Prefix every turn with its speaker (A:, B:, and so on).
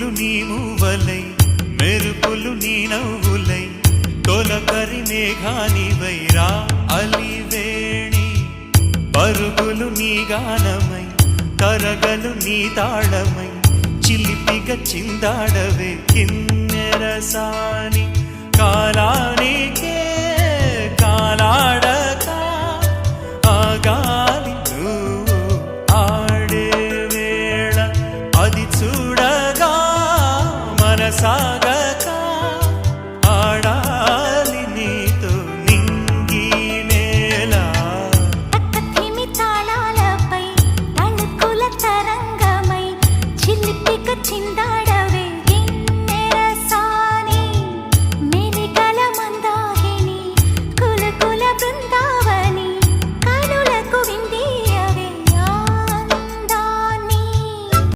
A: పువ్వులు నీ మూవలై మెరుపులు నీ నవ్వులై తొలకరి మేఘానివై రా అలివేణి పరుగులు నీ గానమై తరగలు నీ తాళమై చిలిపిగా చిందాడవే కిన్నెరసాని కాలానికే కాలాడక ఆగాలి నువ్వు ఆడే వేళ అది చూడగా మనసాగక ఆడాలి నీతో నింగి నేల
B: తక్కతిమి తాళాలపై తళుకుల తరంగమై చిలిపిక చిందా